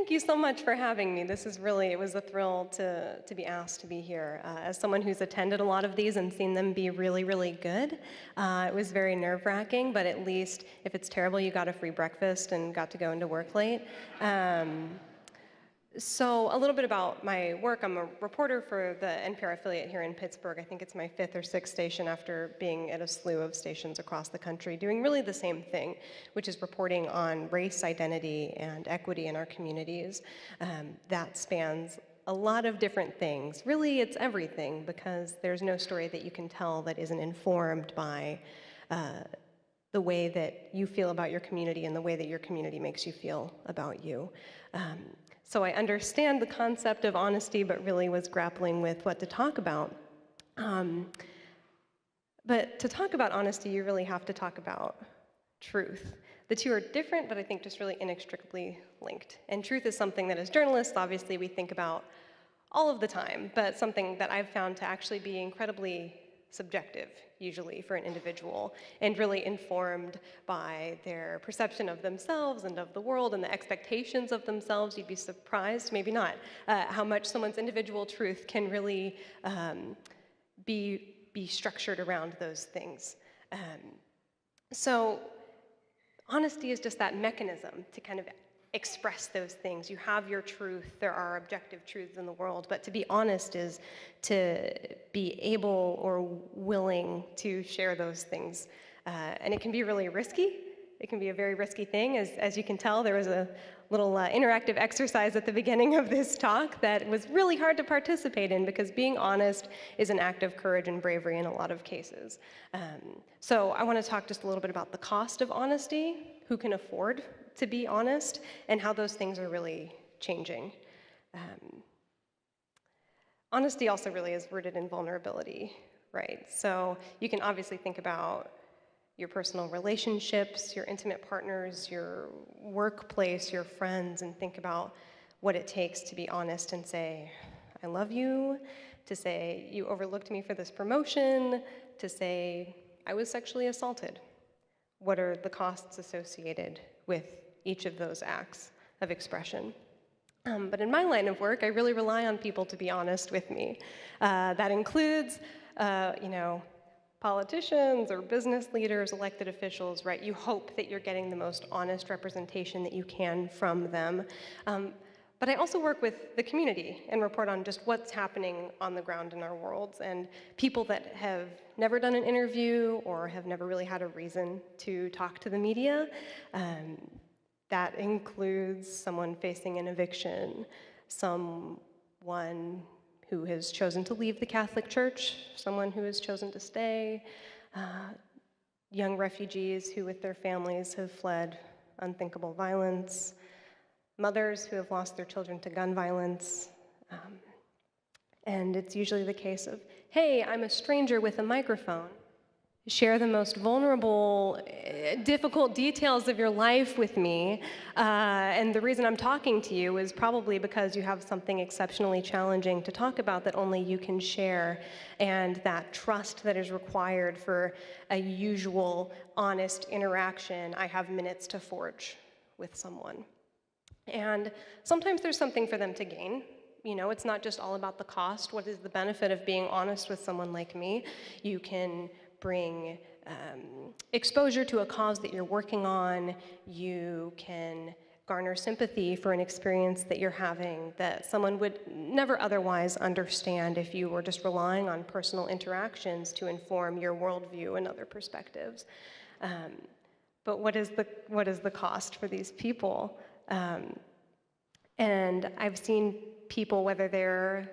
thank you so much for having me. This is really, it was a thrill to be asked to be here. As someone who's attended a lot of these and seen them be really, really good, it was very nerve-wracking, but at least if it's terrible, you got a free breakfast and got to go into work late. So a little bit about my work. I'm a reporter for the NPR affiliate here in Pittsburgh. I think it's my 5th or 6th station after being at a slew of stations across the country, doing really the same thing, which is reporting on race, identity, and equity in our communities. That spans a lot of different things. Really, it's everything, because there's no story that you can tell that isn't informed by the way that you feel about your community and the way that your community makes you feel about you. So I understand the concept of honesty, but really was grappling with what to talk about. But to talk about honesty, you really have to talk about truth. The two are different, but I think just really inextricably linked. And truth is something that as journalists, obviously, we think about all of the time, but something that I've found to actually be incredibly subjective, usually, for an individual, and really informed by their perception of themselves and of the world and the expectations of themselves. You'd be surprised, maybe not, how much someone's individual truth can really be structured around those things. So honesty is just that mechanism to kind of express those things. You have your truth. There are objective truths in the world, but to be honest is to be able or willing to share those things. And it can be really risky. It can be a very risky thing. As you can tell, there was a little interactive exercise at the beginning of this talk that was really hard to participate in, because being honest is an act of courage and bravery in a lot of cases. So I want to talk just a little bit about the cost of honesty, who can afford to be honest, and how those things are really changing. Honesty also really is rooted in vulnerability, right? So you can obviously think about your personal relationships, your intimate partners, your workplace, your friends, and think about what it takes to be honest and say, I love you, to say, you overlooked me for this promotion, to say, I was sexually assaulted. What are the costs associated with each of those acts of expression? But in my line of work, I really rely on people to be honest with me. That includes, politicians or business leaders, elected officials, right? You hope that you're getting the most honest representation that you can from them. But I also work with the community and report on just what's happening on the ground in our worlds, and people that have never done an interview or have never really had a reason to talk to the media. That includes someone facing an eviction, someone who has chosen to leave the Catholic Church, someone who has chosen to stay, young refugees who with their families have fled unthinkable violence, mothers who have lost their children to gun violence. And it's usually the case of, hey, I'm a stranger with a microphone. Share the most vulnerable, difficult details of your life with me. And the reason I'm talking to you is probably because you have something exceptionally challenging to talk about that only you can share, and that trust that is required for a usual, honest interaction I have minutes to forge with someone. And sometimes there's something for them to gain. It's not just all about the cost. What is the benefit of being honest with someone like me? You can bring exposure to a cause that you're working on. You can garner sympathy for an experience that you're having that someone would never otherwise understand if you were just relying on personal interactions to inform your worldview and other perspectives. But what is the cost for these people? And I've seen people, whether they're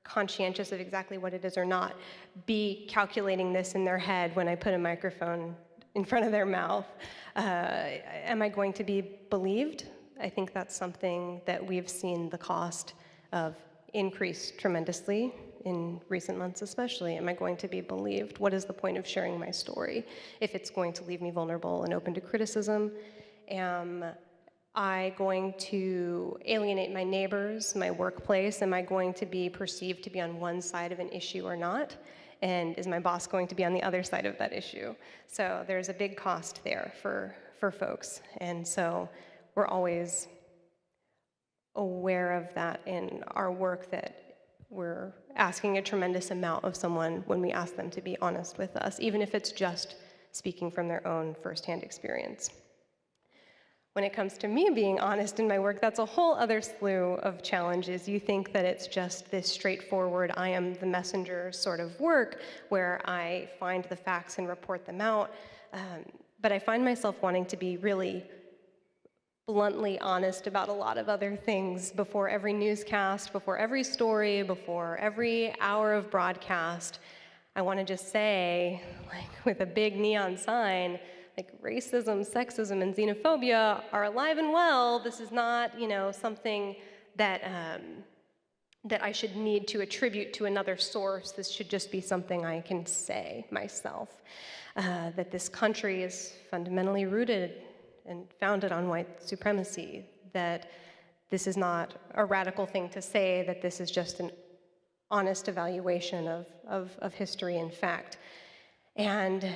conscientious of exactly what it is or not, be calculating this in their head when I put a microphone in front of their mouth. Am I going to be believed? I think that's something that we've seen the cost of increase tremendously in recent months especially. Am I going to be believed? What is the point of sharing my story if it's going to leave me vulnerable and open to criticism? Am I going to alienate my neighbors, my workplace? Am I going to be perceived to be on one side of an issue or not? And is my boss going to be on the other side of that issue? So there's a big cost there for folks. And so we're always aware of that in our work, that we're asking a tremendous amount of someone when we ask them to be honest with us, even if it's just speaking from their own firsthand experience. When it comes to me being honest in my work, that's a whole other slew of challenges. You think that it's just this straightforward, I am the messenger sort of work, where I find the facts and report them out. But I find myself wanting to be really bluntly honest about a lot of other things before every newscast, before every story, before every hour of broadcast. I want to just say, like with a big neon sign, like racism, sexism, and xenophobia are alive and well. This is not, something that that I should need to attribute to another source. This should just be something I can say myself. That this country is fundamentally rooted and founded on white supremacy, that this is not a radical thing to say, that this is just an honest evaluation of history and fact. And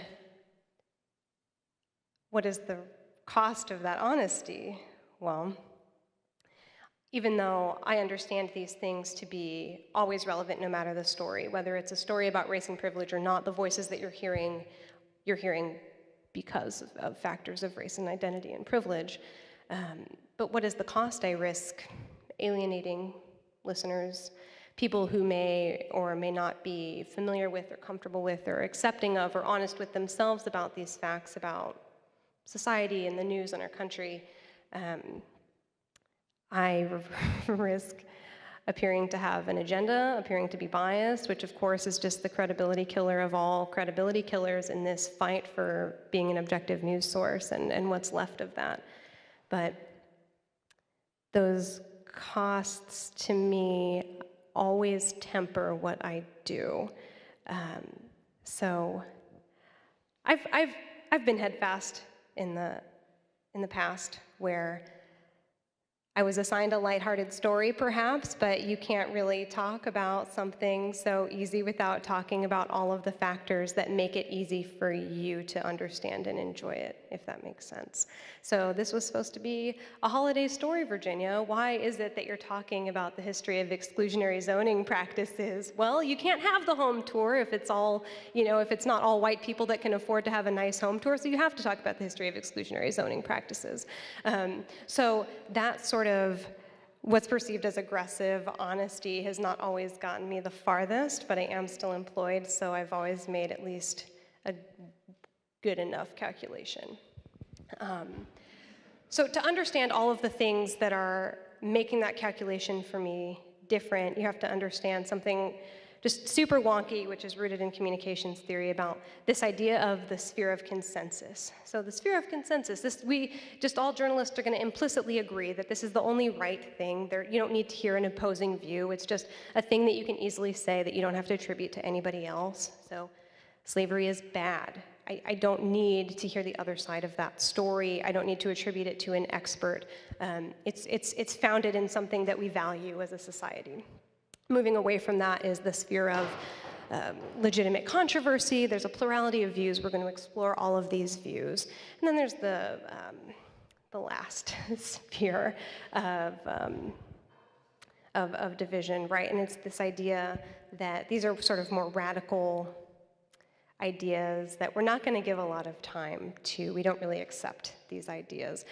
what is the cost of that honesty? Well, even though I understand these things to be always relevant no matter the story, whether it's a story about race and privilege or not, the voices that you're hearing because of factors of race and identity and privilege. But what is the cost? I risk alienating listeners, people who may or may not be familiar with or comfortable with or accepting of or honest with themselves about these facts about society and the news in our country. I risk appearing to have an agenda, appearing to be biased, which of course is just the credibility killer of all credibility killers in this fight for being an objective news source and what's left of that. But those costs to me always temper what I do. So I've been headfast in the past where I was assigned a lighthearted story, perhaps, but you can't really talk about something so easy without talking about all of the factors that make it easy for you to understand and enjoy it, if that makes sense. So this was supposed to be a holiday story, Virginia. Why is it that you're talking about the history of exclusionary zoning practices? Well, you can't have the home tour if it's all, if it's not all white people that can afford to have a nice home tour, so you have to talk about the history of exclusionary zoning practices. So that sort of what's perceived as aggressive honesty has not always gotten me the farthest, but I am still employed, so I've always made at least a good enough calculation. So to understand all of the things that are making that calculation for me different, you have to understand something just super wonky, which is rooted in communications theory, about this idea of the sphere of consensus. So the sphere of consensus, all journalists are going to implicitly agree that this is the only right thing. You don't need to hear an opposing view. It's just a thing that you can easily say that you don't have to attribute to anybody else. So slavery is bad. I don't need to hear the other side of that story. I don't need to attribute it to an expert. It's founded in something that we value as a society. Moving away from that is the sphere of legitimate controversy. There's a plurality of views. We're going to explore all of these views. And then there's the last sphere of division, right? And it's this idea that these are sort of more radical ideas that we're not going to give a lot of time to. We don't really accept these ideas.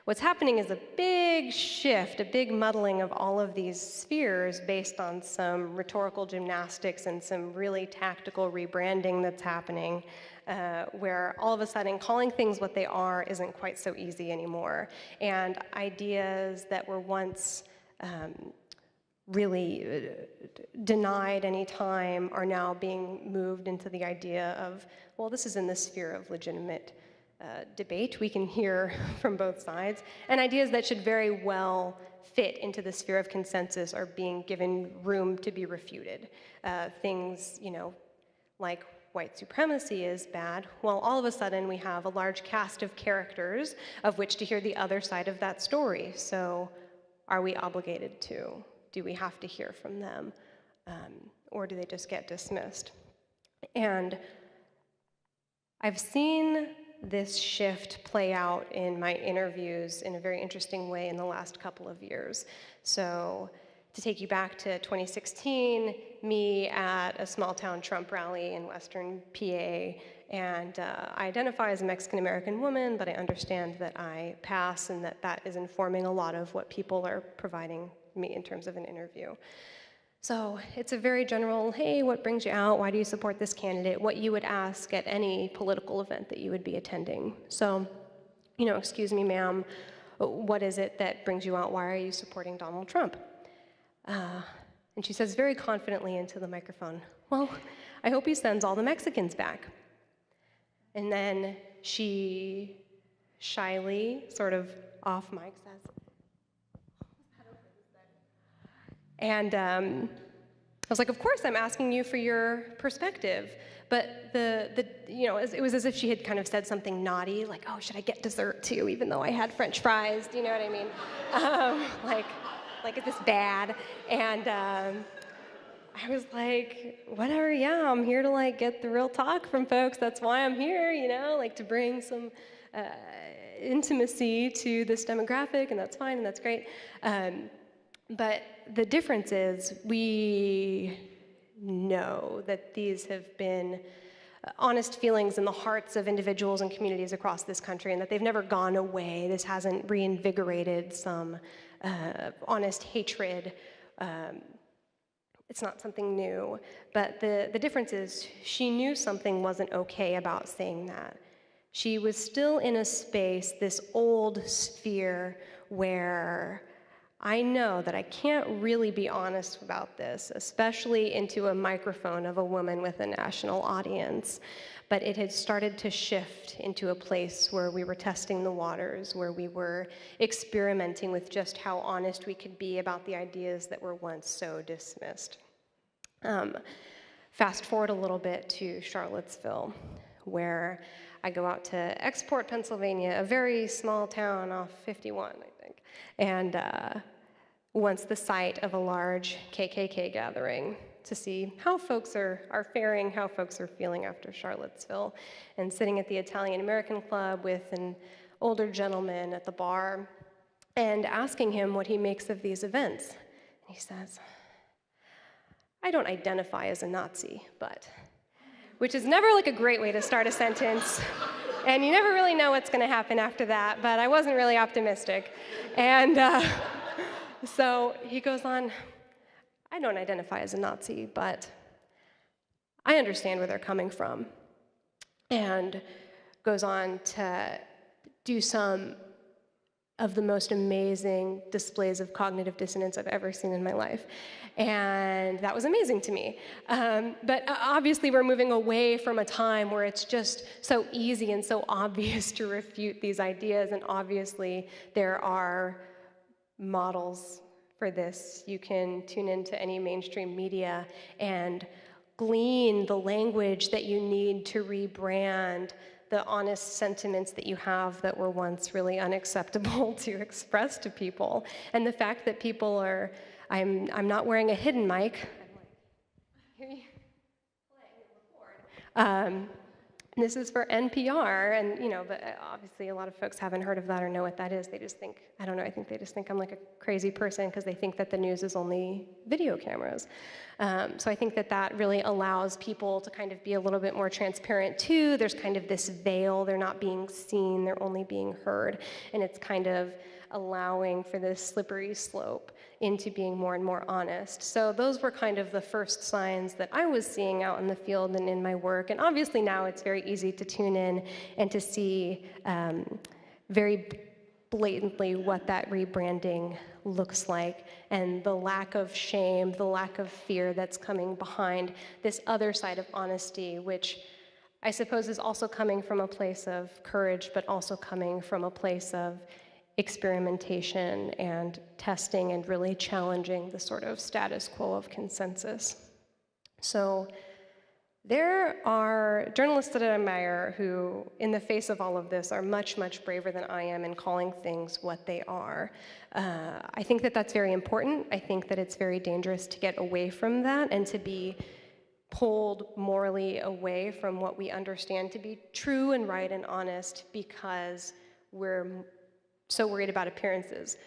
What's happening is a big shift, a big muddling of all of these spheres based on some rhetorical gymnastics and some really tactical rebranding that's happening, where all of a sudden calling things what they are isn't quite so easy anymore. And ideas that were once really denied any time are now being moved into the idea of, well, this is in the sphere of legitimate debate. We can hear from both sides. And ideas that should very well fit into the sphere of consensus are being given room to be refuted. Things, like white supremacy is bad. Well, all of a sudden we have a large cast of characters of which to hear the other side of that story. So are we obligated to? Do we have to hear from them? Or do they just get dismissed? And I've seen this shift play out in my interviews in a very interesting way in the last couple of years. So to take you back to 2016, me at a small town Trump rally in Western PA, and I identify as a Mexican-American woman, but I understand that I pass and that is informing a lot of what people are providing me in terms of an interview. So it's a very general, hey, what brings you out? Why do you support this candidate? What you would ask at any political event that you would be attending. So, excuse me, ma'am, what is it that brings you out? Why are you supporting Donald Trump? And she says very confidently into the microphone, well, I hope he sends all the Mexicans back. And then she shyly, sort of off mic, says, and I was like, of course I'm asking you for your perspective. But it was as if she had kind of said something naughty, like, oh, should I get dessert too, even though I had French fries? Do you know what I mean? Like, is this bad? And I was like, whatever, yeah, I'm here to get the real talk from folks. That's why I'm here, to bring some intimacy to this demographic, and that's fine, and that's great. But the difference is we know that these have been honest feelings in the hearts of individuals and communities across this country, and that they've never gone away. This hasn't reinvigorated some honest hatred. It's not something new. But the difference is she knew something wasn't okay about saying that. She was still in a space, this old sphere, where I know that I can't really be honest about this, especially into a microphone of a woman with a national audience. But it had started to shift into a place where we were testing the waters, where we were experimenting with just how honest we could be about the ideas that were once so dismissed. Fast forward a little bit to Charlottesville, where I go out to Export, Pennsylvania, a very small town off 51, I think, and once the site of a large KKK gathering to see how folks are faring, how folks are feeling after Charlottesville, and sitting at the Italian American Club with an older gentleman at the bar and asking him what he makes of these events. And he says, I don't identify as a Nazi, but, which is never a great way to start a sentence. And you never really know what's going to happen after that, but I wasn't really optimistic. And so he goes on, I don't identify as a Nazi, but I understand where they're coming from. And goes on to do some of the most amazing displays of cognitive dissonance I've ever seen in my life. And that was amazing to me. But obviously we're moving away from a time where it's just so easy and so obvious to refute these ideas, and obviously there are models for this. You can tune into any mainstream media and glean the language that you need to rebrand the honest sentiments that you have that were once really unacceptable to express to people. And the fact that people are, I'm not wearing a hidden mic. I'm here you playing the board. This is for NPR, and but obviously a lot of folks haven't heard of that or know what that is. They just think, I don't know, I think they just think I'm like a crazy person because they think that the news is only video cameras. So I think that really allows people to kind of be a little bit more transparent too. There's kind of this veil, they're not being seen, they're only being heard, and it's kind of allowing for this slippery slope into being more and more honest. So those were kind of the first signs that I was seeing out in the field and in my work. And obviously now it's very easy to tune in and to see very blatantly what that rebranding looks like, and the lack of shame, the lack of fear that's coming behind this other side of honesty, which I suppose is also coming from a place of courage, but also coming from a place of experimentation and testing and really challenging the sort of status quo of consensus. So there are journalists that I admire who, in the face of all of this, are much, much braver than I am in calling things what they are. I think that that's very important. I think that it's very dangerous to get away from that and to be pulled morally away from what we understand to be true and right and honest because we're so worried about appearances,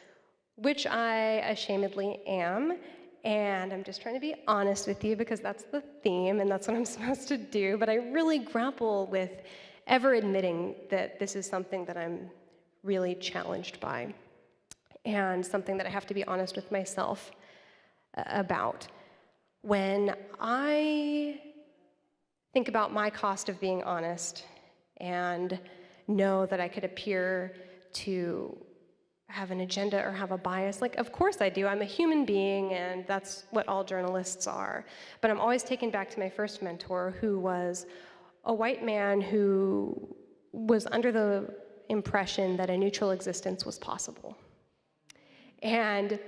which I ashamedly am. And I'm just trying to be honest with you because that's the theme and that's what I'm supposed to do. But I really grapple with ever admitting that this is something that I'm really challenged by and something that I have to be honest with myself about. When I think about my cost of being honest and know that I could appear to have an agenda or have a bias, like, of course I do. I'm a human being, and that's what all journalists are. But I'm always taken back to my first mentor, who was a white man who was under the impression that a neutral existence was possible. And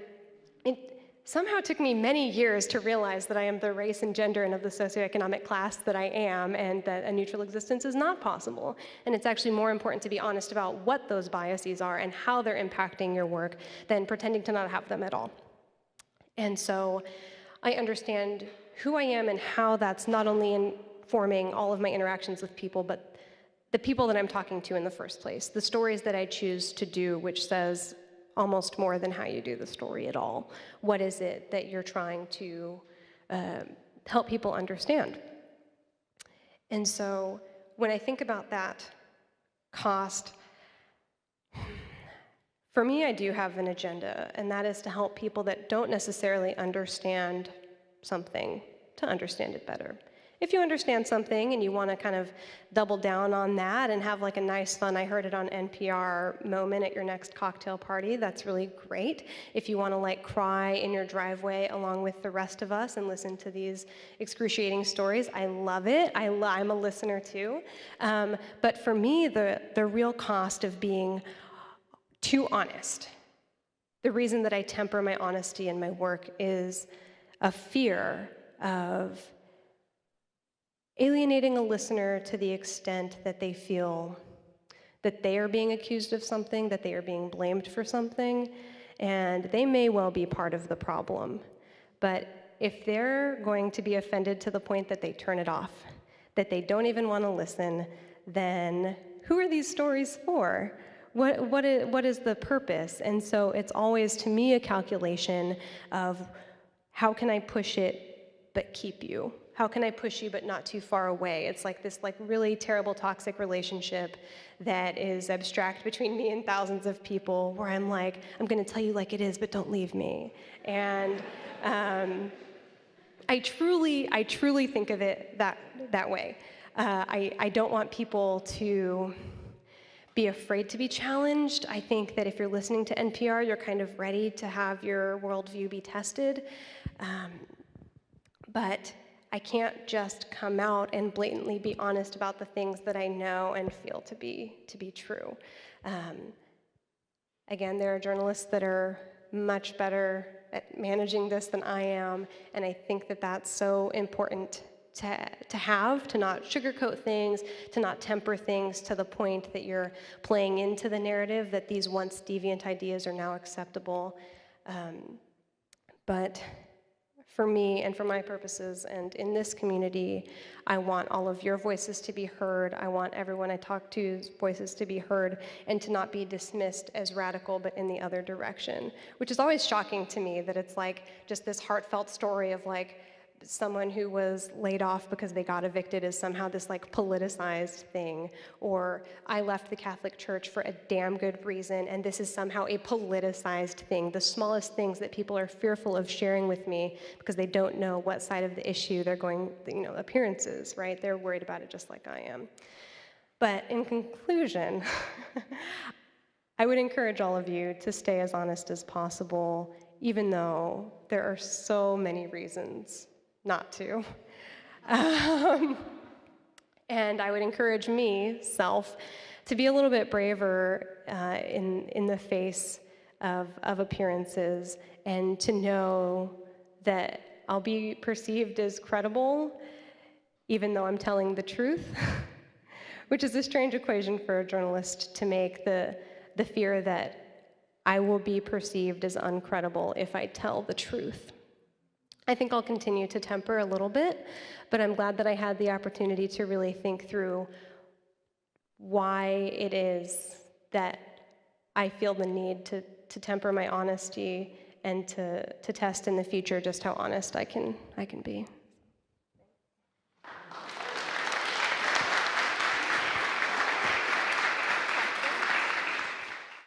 it somehow took me many years to realize that I am the race and gender and of the socioeconomic class that I am, and that a neutral existence is not possible. And it's actually more important to be honest about what those biases are and how they're impacting your work than pretending to not have them at all. And so I understand who I am and how that's not only informing all of my interactions with people, but the people that I'm talking to in the first place, the stories that I choose to do, which says almost more than how you do the story at all. What is it that you're trying to help people understand? And so when I think about that cost, for me, I do have an agenda, and that is to help people that don't necessarily understand something to understand it better. If you understand something and you want to kind of double down on that and have like a nice, fun, I heard it on NPR moment at your next cocktail party, that's really great. If you want to like cry in your driveway along with the rest of us and listen to these excruciating stories, I love it. I'm a listener too. But for me, the real cost of being too honest, the reason that I temper my honesty in my work is a fear of alienating a listener to the extent that they feel that they are being accused of something, that they are being blamed for something, and they may well be part of the problem. But if they're going to be offended to the point that they turn it off, that they don't even want to listen, then who are these stories for? What is the purpose? And so it's always, to me, a calculation of how can I push it but keep you? How can I push you but not too far away? It's like this really terrible toxic relationship that is abstract between me and thousands of people, where I'm like, I'm going to tell you like it is, but don't leave me. And I truly think of it that way. I don't want people to be afraid to be challenged. I think that if you're listening to NPR, you're kind of ready to have your worldview be tested. But I can't just come out and blatantly be honest about the things that I know and feel to be true. Again, there are journalists that are much better at managing this than I am, and I think that that's so important to have, to not sugarcoat things, to not temper things to the point that you're playing into the narrative that these once deviant ideas are now acceptable. But for me and for my purposes and in this community, I want all of your voices to be heard. I want everyone I talk to's voices to be heard and to not be dismissed as radical, but in the other direction, which is always shocking to me, that it's like just this heartfelt story of like someone who was laid off because they got evicted is somehow this like politicized thing, or I left the Catholic Church for a damn good reason and this is somehow a politicized thing. The smallest things that people are fearful of sharing with me because they don't know what side of the issue they're going, appearances, right? They're worried about it just like I am. But in conclusion, I would encourage all of you to stay as honest as possible, even though there are so many reasons not to. And I would encourage myself to be a little bit braver in the face of appearances, and to know that I'll be perceived as credible even though I'm telling the truth, which is a strange equation for a journalist to make, the fear that I will be perceived as uncredible if I tell the truth. I think I'll continue to temper a little bit, but I'm glad that I had the opportunity to really think through why it is that I feel the need to temper my honesty and to test in the future just how honest I can be.